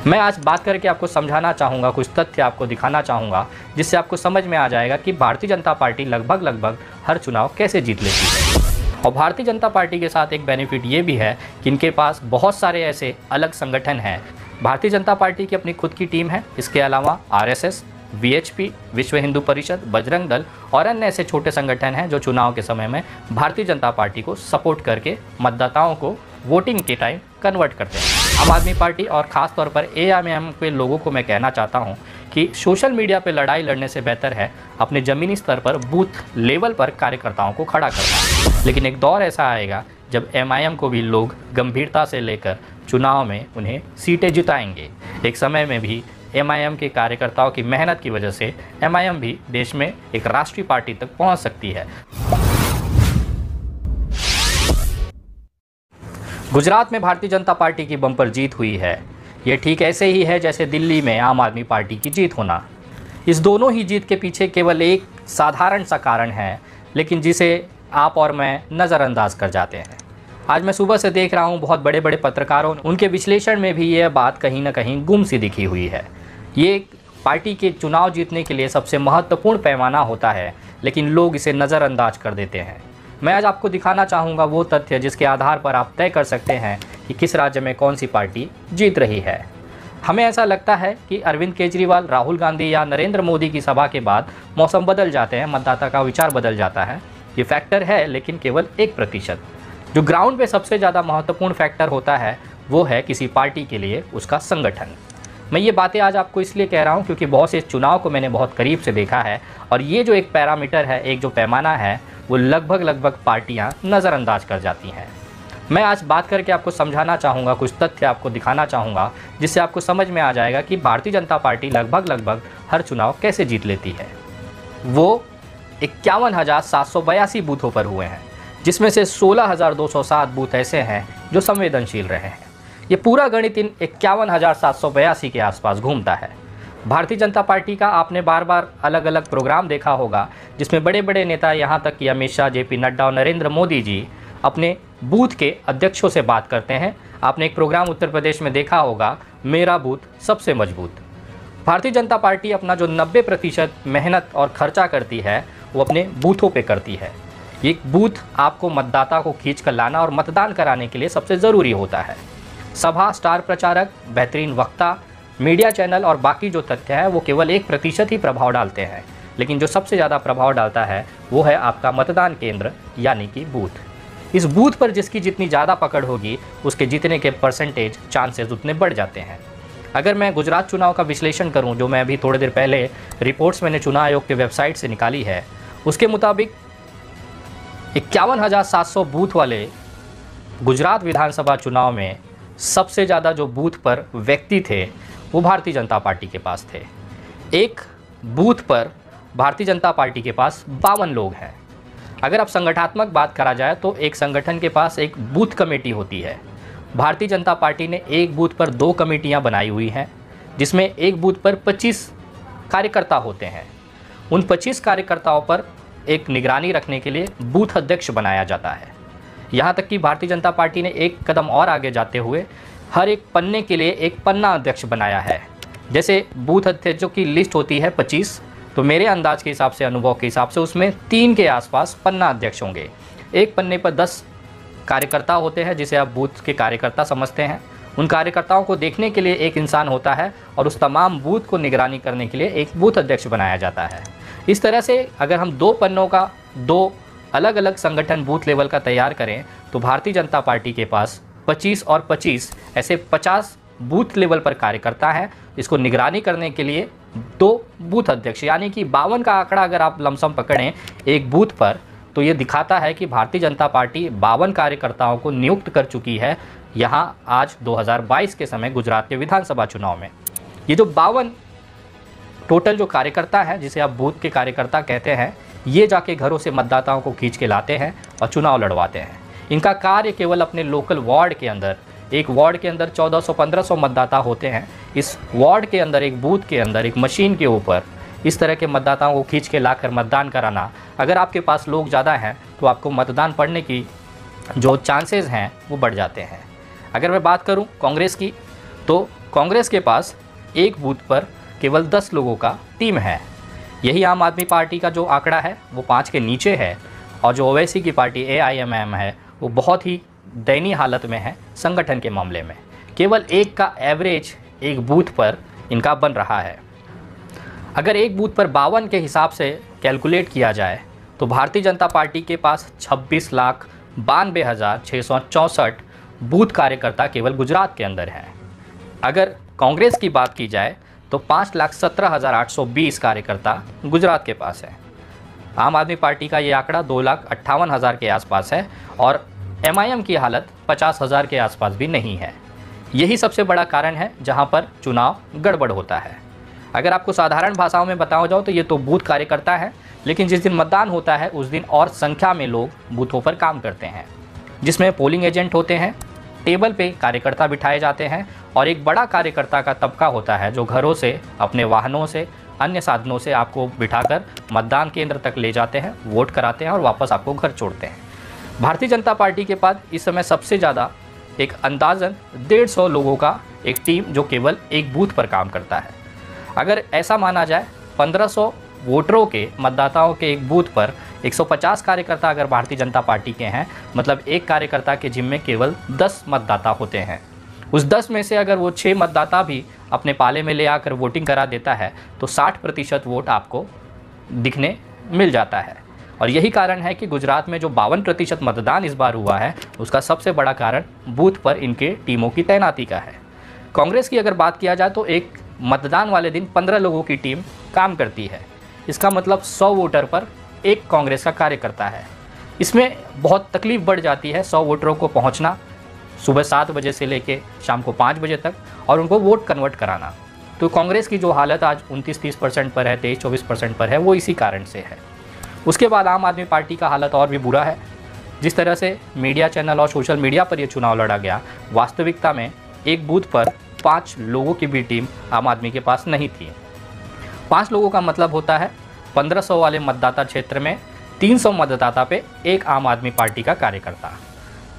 मैं आज बात करके आपको समझाना चाहूँगा, कुछ तथ्य आपको दिखाना चाहूँगा जिससे आपको समझ में आ जाएगा कि भारतीय जनता पार्टी लगभग हर चुनाव कैसे जीत लेती है। और भारतीय जनता पार्टी के साथ एक बेनिफिट ये भी है कि इनके पास बहुत सारे ऐसे अलग संगठन हैं। भारतीय जनता पार्टी की अपनी खुद की टीम है, इसके अलावा आरएसएस, वीएचपी, विश्व हिंदू परिषद, बजरंग दल और अन्य ऐसे छोटे संगठन हैं जो चुनाव के समय में भारतीय जनता पार्टी को सपोर्ट करके मतदाताओं को वोटिंग के टाइम कन्वर्ट करते हैं। आम आदमी पार्टी और ख़ास तौर पर एआईएमआईएम के लोगों को मैं कहना चाहता हूं कि सोशल मीडिया पर लड़ाई लड़ने से बेहतर है अपने ज़मीनी स्तर पर बूथ लेवल पर कार्यकर्ताओं को खड़ा करना। लेकिन एक दौर ऐसा आएगा जब एमआईएम को भी लोग गंभीरता से लेकर चुनाव में उन्हें सीटें जिताएंगे। एक समय में भी एमआईएम के कार्यकर्ताओं की मेहनत की वजह से एमआईएम भी देश में एक राष्ट्रीय पार्टी तक पहुंच सकती है। गुजरात में भारतीय जनता पार्टी की बम्पर जीत हुई है। ये ठीक ऐसे ही है जैसे दिल्ली में आम आदमी पार्टी की जीत होना। इस दोनों ही जीत के पीछे केवल एक साधारण सा कारण है, लेकिन जिसे आप और मैं नज़रअंदाज कर जाते हैं। आज मैं सुबह से देख रहा हूँ बहुत बड़े बड़े पत्रकारों उनके विश्लेषण में भी यह बात कहीं ना कहीं गुम सी दिखी हुई है। ये पार्टी के चुनाव जीतने के लिए सबसे महत्वपूर्ण पैमाना होता है, लेकिन लोग इसे नज़रअंदाज कर देते हैं। मैं आज आपको दिखाना चाहूँगा वो तथ्य जिसके आधार पर आप तय कर सकते हैं कि किस राज्य में कौन सी पार्टी जीत रही है। हमें ऐसा लगता है कि अरविंद केजरीवाल, राहुल गांधी या नरेंद्र मोदी की सभा के बाद मौसम बदल जाते हैं, मतदाता का विचार बदल जाता है। ये फैक्टर है, लेकिन केवल 1%। जो ग्राउंड पे सबसे ज़्यादा महत्वपूर्ण फैक्टर होता है वो है किसी पार्टी के लिए उसका संगठन। मैं ये बातें आज आपको इसलिए कह रहा हूँ क्योंकि बहुत से चुनाव को मैंने बहुत करीब से देखा है और ये जो एक पैरामीटर है, एक जो पैमाना है, वो लगभग पार्टियाँ नज़रअंदाज कर जाती हैं। मैं आज बात करके आपको समझाना चाहूँगा, कुछ तथ्य आपको दिखाना चाहूँगा जिससे आपको समझ में आ जाएगा कि भारतीय जनता पार्टी लगभग हर चुनाव कैसे जीत लेती है। वो 51,782 बूथों पर हुए हैं, जिसमें से 16,207 बूथ ऐसे हैं जो संवेदनशील रहे हैं। ये पूरा गणित इन 51,782 के आसपास घूमता है। भारतीय जनता पार्टी का आपने बार बार अलग अलग प्रोग्राम देखा होगा जिसमें बड़े बड़े नेता, यहाँ तक कि अमित शाह, जेपी नड्डा और नरेंद्र मोदी जी अपने बूथ के अध्यक्षों से बात करते हैं। आपने एक प्रोग्राम उत्तर प्रदेश में देखा होगा, मेरा बूथ सबसे मजबूत। भारतीय जनता पार्टी अपना जो 90% मेहनत और खर्चा करती है वो अपने बूथों पे करती है। एक बूथ आपको मतदाता को खींच कर लाना और मतदान कराने के लिए सबसे ज़रूरी होता है। सभा, स्टार प्रचारक, बेहतरीन वक्ता, मीडिया चैनल और बाकी जो तथ्य है वो केवल 1% ही प्रभाव डालते हैं, लेकिन जो सबसे ज़्यादा प्रभाव डालता है वो है आपका मतदान केंद्र यानी कि बूथ। इस बूथ पर जिसकी जितनी ज़्यादा पकड़ होगी उसके जीतने के परसेंटेज, चांसेस उतने बढ़ जाते हैं। अगर मैं गुजरात चुनाव का विश्लेषण करूं, जो मैं अभी थोड़ी देर पहले रिपोर्ट्स मैंने चुनाव आयोग के वेबसाइट से निकाली है, उसके मुताबिक 51,700 बूथ वाले गुजरात विधानसभा चुनाव में सबसे ज़्यादा जो बूथ पर व्यक्ति थे वो भारतीय जनता पार्टी के पास थे। एक बूथ पर भारतीय जनता पार्टी के पास 52 लोग हैं। अगर अब संगठनात्मक बात करा जाए तो एक संगठन के पास एक बूथ कमेटी होती है। भारतीय जनता पार्टी ने एक बूथ पर 2 कमेटियां बनाई हुई हैं, जिसमें एक बूथ पर 25 कार्यकर्ता होते हैं। उन 25 कार्यकर्ताओं पर एक निगरानी रखने के लिए बूथ अध्यक्ष बनाया जाता है। यहाँ तक कि भारतीय जनता पार्टी ने एक कदम और आगे जाते हुए हर एक पन्ने के लिए एक पन्ना अध्यक्ष बनाया है। जैसे बूथ अध्यक्षों की लिस्ट होती है 25, तो मेरे अंदाज के हिसाब से, अनुभव के हिसाब से उसमें 3 के आसपास पन्ना अध्यक्ष होंगे। एक पन्ने पर 10 कार्यकर्ता होते हैं जिसे आप बूथ के कार्यकर्ता समझते हैं। उन कार्यकर्ताओं को देखने के लिए एक इंसान होता है और उस तमाम बूथ को निगरानी करने के लिए एक बूथ अध्यक्ष बनाया जाता है। इस तरह से अगर हम 2 पन्नों का 2 अलग अलग संगठन बूथ लेवल का तैयार करें तो भारतीय जनता पार्टी के पास 25 और 25 ऐसे 50 बूथ लेवल पर कार्यकर्ता हैं। इसको निगरानी करने के लिए 2 बूथ अध्यक्ष, यानी कि 52 का आंकड़ा अगर आप लमसम पकड़ें एक बूथ पर, तो ये दिखाता है कि भारतीय जनता पार्टी 52 कार्यकर्ताओं को नियुक्त कर चुकी है यहाँ आज 2022 के समय गुजरात के विधानसभा चुनाव में। ये जो 52 टोटल जो कार्यकर्ता हैं, जिसे आप बूथ के कार्यकर्ता कहते हैं, ये जाके घरों से मतदाताओं को खींच के लाते हैं और चुनाव लड़वाते हैं। इनका कार्य केवल अपने लोकल वार्ड के अंदर, एक वार्ड के अंदर 1400-1500 मतदाता होते हैं। इस वार्ड के अंदर, एक बूथ के अंदर, एक मशीन के ऊपर इस तरह के मतदाताओं को खींच के लाकर मतदान कराना। अगर आपके पास लोग ज़्यादा हैं तो आपको मतदान पड़ने की जो चांसेस हैं वो बढ़ जाते हैं। अगर मैं बात करूं कांग्रेस की, तो कांग्रेस के पास एक बूथ पर केवल 10 लोगों का टीम है। यही आम आदमी पार्टी का जो आंकड़ा है वो 5 के नीचे है, और जो ओवैसी की पार्टी AIMM है वो बहुत ही दयनीय हालत में है संगठन के मामले में। केवल एक का एवरेज एक बूथ पर इनका बन रहा है। अगर एक बूथ पर 52 के हिसाब से कैलकुलेट किया जाए तो भारतीय जनता पार्टी के पास 26,92,664 बूथ कार्यकर्ता केवल गुजरात के अंदर हैं। अगर कांग्रेस की बात की जाए तो 5,17,820 कार्यकर्ता गुजरात के पास है। आम आदमी पार्टी का ये आंकड़ा 2,58,000 के आसपास है, और MIM की हालत 50,000 के आसपास भी नहीं है। यही सबसे बड़ा कारण है जहां पर चुनाव गड़बड़ होता है। अगर आपको साधारण भाषाओं में बताओ जाओ तो ये तो बूथ कार्यकर्ता है, लेकिन जिस दिन मतदान होता है उस दिन और संख्या में लोग बूथों पर काम करते हैं, जिसमें पोलिंग एजेंट होते हैं, टेबल पे कार्यकर्ता बिठाए जाते हैं, और एक बड़ा कार्यकर्ता का तबका होता है जो घरों से, अपने वाहनों से, अन्य साधनों से आपको बिठाकर मतदान केंद्र तक ले जाते हैं, वोट कराते हैं और वापस आपको घर छोड़ते हैं। भारतीय जनता पार्टी के पास इस समय सबसे ज़्यादा एक अंदाज़न 150 लोगों का एक टीम जो केवल एक बूथ पर काम करता है। अगर ऐसा माना जाए 1500 वोटरों के, मतदाताओं के एक बूथ पर 150 कार्यकर्ता अगर भारतीय जनता पार्टी के हैं, मतलब एक कार्यकर्ता के जिम्मे केवल 10 मतदाता होते हैं। उस 10 में से अगर वो 6 मतदाता भी अपने पाले में ले आकर वोटिंग करा देता है तो 60% वोट आपको दिखने मिल जाता है। और यही कारण है कि गुजरात में जो 52% मतदान इस बार हुआ है उसका सबसे बड़ा कारण बूथ पर इनके टीमों की तैनाती का है। कांग्रेस की अगर बात किया जाए तो एक मतदान वाले दिन 15 लोगों की टीम काम करती है। इसका मतलब 100 वोटर पर एक कांग्रेस का कार्यकर्ता है। इसमें बहुत तकलीफ बढ़ जाती है 100 वोटरों को पहुंचना सुबह 7 बजे से लेके शाम को 5 बजे तक, और उनको वोट कन्वर्ट कराना। तो कांग्रेस की जो हालत आज 29-30% पर है, 23-24% पर है, वो इसी कारण से है। उसके बाद आम आदमी पार्टी का हालत और भी बुरा है। जिस तरह से मीडिया चैनल और सोशल मीडिया पर यह चुनाव लड़ा गया, वास्तविकता में एक बूथ पर 5 लोगों की भी टीम आम आदमी के पास नहीं थी। 5 लोगों का मतलब होता है 1500 वाले मतदाता क्षेत्र में 300 मतदाता पे एक आम आदमी पार्टी का कार्यकर्ता।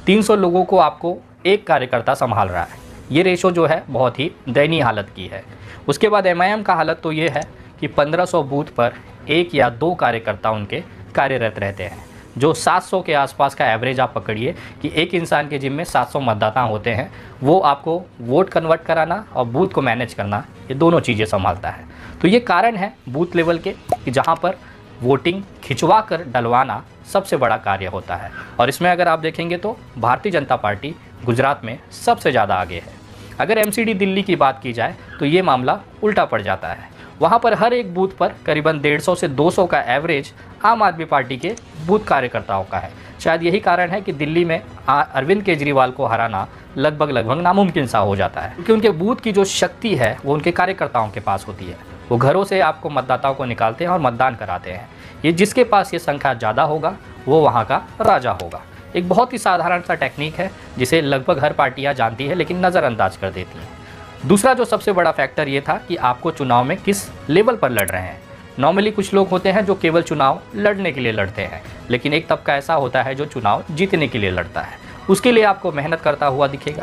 300 लोगों को आपको एक कार्यकर्ता संभाल रहा है। ये रेशो जो है बहुत ही दयनीय हालत की है। उसके बाद MIM का हालत तो ये है कि 1500 बूथ पर 1 या 2 कार्यकर्ता उनके कार्यरत रहते हैं। जो 700 के आसपास का एवरेज आप पकड़िए कि एक इंसान के जिम्मे 700 मतदाता होते हैं, वो आपको वोट कन्वर्ट कराना और बूथ को मैनेज करना, ये दोनों चीज़ें संभालता है। तो ये कारण है बूथ लेवल के कि जहाँ पर वोटिंग खिंचवा कर डलवाना सबसे बड़ा कार्य होता है। और इसमें अगर आप देखेंगे तो भारतीय जनता पार्टी गुजरात में सबसे ज़्यादा आगे है। अगर MCD दिल्ली की बात की जाए तो ये मामला उल्टा पड़ जाता है। वहाँ पर हर एक बूथ पर करीबन 150 से 200 का एवरेज आम आदमी पार्टी के बूथ कार्यकर्ताओं का है। शायद यही कारण है कि दिल्ली में अरविंद केजरीवाल को हराना लगभग नामुमकिन सा हो जाता है, क्योंकि उनके बूथ की जो शक्ति है वो उनके कार्यकर्ताओं के पास होती है। वो घरों से आपको मतदाताओं को निकालते हैं और मतदान कराते हैं। ये जिसके पास ये संख्या ज़्यादा होगा वो वहाँ का राजा होगा। एक बहुत ही साधारण सा टेक्निक है जिसे लगभग हर पार्टियाँ जानती है लेकिन नज़रअंदाज कर देती हैं। दूसरा जो सबसे बड़ा फैक्टर ये था कि आपको चुनाव में किस लेवल पर लड़ रहे हैं। नॉर्मली कुछ लोग होते हैं जो केवल चुनाव लड़ने के लिए लड़ते हैं, लेकिन एक तबका ऐसा होता है जो चुनाव जीतने के लिए लड़ता है। उसके लिए आपको मेहनत करता हुआ दिखेगा।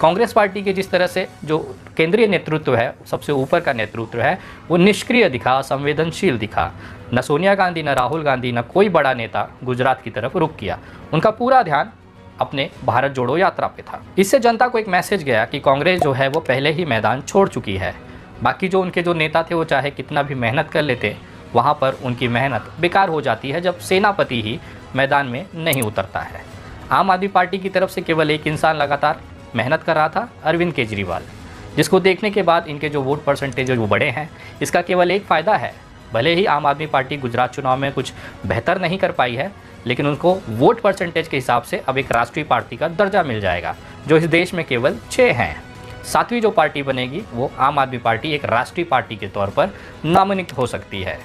कांग्रेस पार्टी के जिस तरह से जो केंद्रीय नेतृत्व है, सबसे ऊपर का नेतृत्व है, वो निष्क्रिय दिखा, संवेदनशील दिखा। न सोनिया गांधी, न राहुल गांधी, न कोई बड़ा नेता गुजरात की तरफ रुख किया। उनका पूरा ध्यान अपने भारत जोड़ो यात्रा पे था। इससे जनता को एक मैसेज गया कि कांग्रेस जो है वो पहले ही मैदान छोड़ चुकी है। बाकी जो उनके जो नेता थे वो चाहे कितना भी मेहनत कर लेते, वहाँ पर उनकी मेहनत बेकार हो जाती है जब सेनापति ही मैदान में नहीं उतरता है। आम आदमी पार्टी की तरफ से केवल एक इंसान लगातार मेहनत कर रहा था, अरविंद केजरीवाल, जिसको देखने के बाद इनके जो वोट परसेंटेज वो बढ़े हैं। इसका केवल एक फ़ायदा है, भले ही आम आदमी पार्टी गुजरात चुनाव में कुछ बेहतर नहीं कर पाई है, लेकिन उनको वोट परसेंटेज के हिसाब से अब एक राष्ट्रीय पार्टी का दर्जा मिल जाएगा, जो इस देश में केवल 6 हैं। 7वीं जो पार्टी बनेगी वो आम आदमी पार्टी एक राष्ट्रीय पार्टी के तौर पर नामांकित हो सकती है।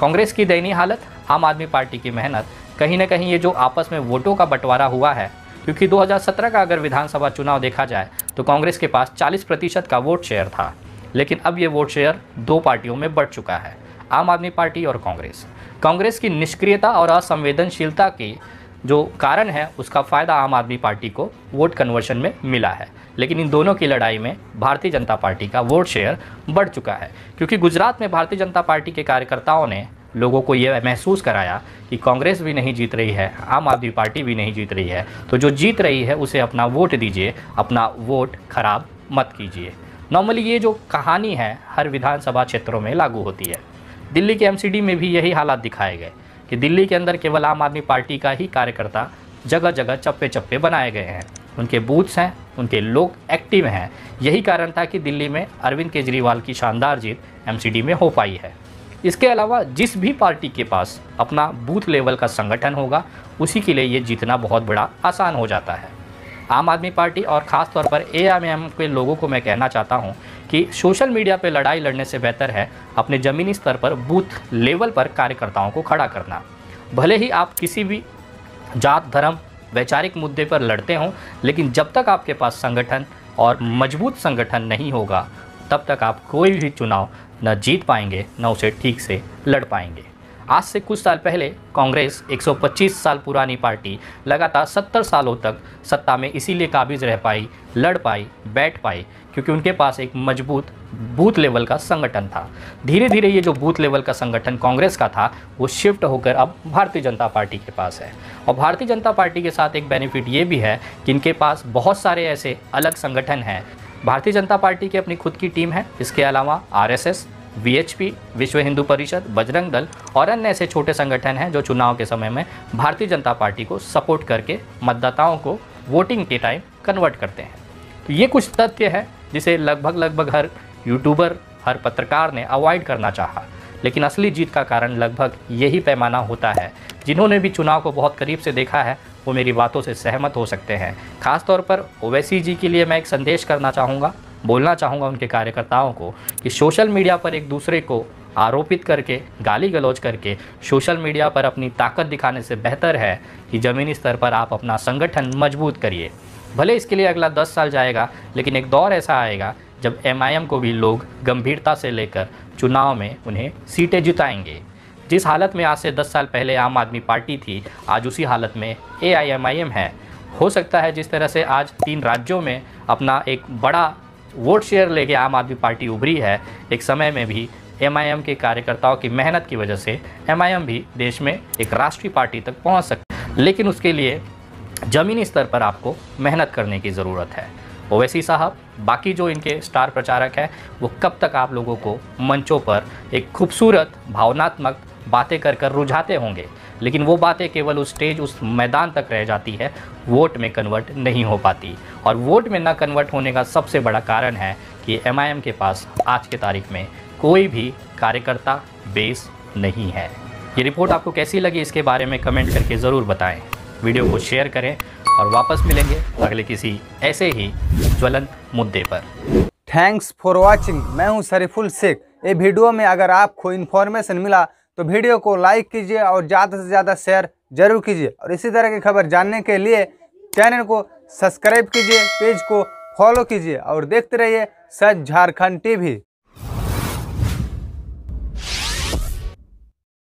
कांग्रेस की दयनीय हालत, आम आदमी पार्टी की मेहनत, कहीं ना कहीं ये जो आपस में वोटों का बंटवारा हुआ है, क्योंकि 2017 का अगर विधानसभा चुनाव देखा जाए तो कांग्रेस के पास 40% का वोट शेयर था, लेकिन अब ये वोट शेयर 2 पार्टियों में बढ़ चुका है, आम आदमी पार्टी और कांग्रेस। कांग्रेस की निष्क्रियता और असंवेदनशीलता की जो कारण है उसका फ़ायदा आम आदमी पार्टी को वोट कन्वर्शन में मिला है। लेकिन इन दोनों की लड़ाई में भारतीय जनता पार्टी का वोट शेयर बढ़ चुका है, क्योंकि गुजरात में भारतीय जनता पार्टी के कार्यकर्ताओं ने लोगों को ये महसूस कराया कि कांग्रेस भी नहीं जीत रही है, आम आदमी पार्टी भी नहीं जीत रही है, तो जो जीत रही है उसे अपना वोट दीजिए, अपना वोट खराब मत कीजिए। नॉर्मली ये जो कहानी है हर विधानसभा क्षेत्रों में लागू होती है। दिल्ली के एमसीडी में भी यही हालात दिखाए गए कि दिल्ली के अंदर केवल आम आदमी पार्टी का ही कार्यकर्ता जगह जगह चप्पे चप्पे बनाए गए हैं, उनके बूथ्स हैं, उनके लोग एक्टिव हैं। यही कारण था कि दिल्ली में अरविंद केजरीवाल की शानदार जीत एमसीडी में हो पाई है। इसके अलावा जिस भी पार्टी के पास अपना बूथ लेवल का संगठन होगा उसी के लिए ये जीतना बहुत बड़ा आसान हो जाता है। आम आदमी पार्टी और ख़ास तौर पर एआईएमआईएम के लोगों को मैं कहना चाहता हूं कि सोशल मीडिया पर लड़ाई लड़ने से बेहतर है अपने ज़मीनी स्तर पर बूथ लेवल पर कार्यकर्ताओं को खड़ा करना। भले ही आप किसी भी जात धर्म वैचारिक मुद्दे पर लड़ते हों, लेकिन जब तक आपके पास संगठन और मजबूत संगठन नहीं होगा तब तक आप कोई भी चुनाव न जीत पाएंगे न उसे ठीक से लड़ पाएंगे। आज से कुछ साल पहले कांग्रेस 125 साल पुरानी पार्टी लगातार 70 सालों तक सत्ता में इसीलिए काबिज रह पाई, लड़ पाई, बैठ पाई क्योंकि उनके पास एक मजबूत बूथ लेवल का संगठन था। धीरे धीरे ये जो बूथ लेवल का संगठन कांग्रेस का था वो शिफ्ट होकर अब भारतीय जनता पार्टी के पास है। और भारतीय जनता पार्टी के साथ एक बेनिफिट ये भी है कि इनके पास बहुत सारे ऐसे अलग संगठन हैं। भारतीय जनता पार्टी की अपनी खुद की टीम है, इसके अलावा आरएसएस, वीएचपी, विश्व हिंदू परिषद, बजरंग दल और अन्य ऐसे छोटे संगठन हैं जो चुनाव के समय में भारतीय जनता पार्टी को सपोर्ट करके मतदाताओं को वोटिंग के टाइम कन्वर्ट करते हैं। तो ये कुछ तथ्य है जिसे लगभग हर यूट्यूबर, हर पत्रकार ने अवॉइड करना चाहा, लेकिन असली जीत का कारण लगभग यही पैमाना होता है। जिन्होंने भी चुनाव को बहुत करीब से देखा है वो मेरी बातों से सहमत हो सकते हैं। खासतौर पर ओवैसी जी के लिए मैं एक संदेश करना चाहूँगा, बोलना चाहूँगा उनके कार्यकर्ताओं को कि सोशल मीडिया पर एक दूसरे को आरोपित करके, गाली गलौज करके सोशल मीडिया पर अपनी ताकत दिखाने से बेहतर है कि ज़मीनी स्तर पर आप अपना संगठन मजबूत करिए। भले इसके लिए अगला 10 साल जाएगा, लेकिन एक दौर ऐसा आएगा जब एमआईएम को भी लोग गंभीरता से लेकर चुनाव में उन्हें सीटें जिताएंगे। जिस हालत में आज से 10 साल पहले आम आदमी पार्टी थी, आज उसी हालत में एआईएमआईएम है। हो सकता है जिस तरह से आज 3 राज्यों में अपना एक बड़ा वोट शेयर लेके आम आदमी पार्टी उभरी है, एक समय में भी एमआईएम के कार्यकर्ताओं की मेहनत की वजह से एमआईएम भी देश में एक राष्ट्रीय पार्टी तक पहुंच सकती है। लेकिन उसके लिए ज़मीनी स्तर पर आपको मेहनत करने की ज़रूरत है। ओवैसी साहब, बाकी जो इनके स्टार प्रचारक हैं, वो कब तक आप लोगों को मंचों पर एक खूबसूरत भावनात्मक बातें कर रुझाते होंगे, लेकिन वो बातें केवल उस स्टेज, उस मैदान तक रह जाती है, वोट में कन्वर्ट नहीं हो पाती। और वोट में ना कन्वर्ट होने का सबसे बड़ा कारण है कि एमआईएम के पास आज के तारीख में कोई भी कार्यकर्ता बेस नहीं है। ये रिपोर्ट आपको कैसी लगी इसके बारे में कमेंट करके ज़रूर बताएं। वीडियो को शेयर करें और वापस मिलेंगे अगले किसी ऐसे ही ज्वलंत मुद्दे पर। Thanks for watching. मैं हूं शरीफुल शेख। ये वीडियो में अगर आपको इन्फॉर्मेशन मिला तो वीडियो को लाइक कीजिए और ज़्यादा से ज़्यादा शेयर जरूर कीजिए। और इसी तरह की खबर जानने के लिए चैनल को सब्सक्राइब कीजिए, पेज को फॉलो कीजिए और देखते रहिए सच झारखंड टीवी।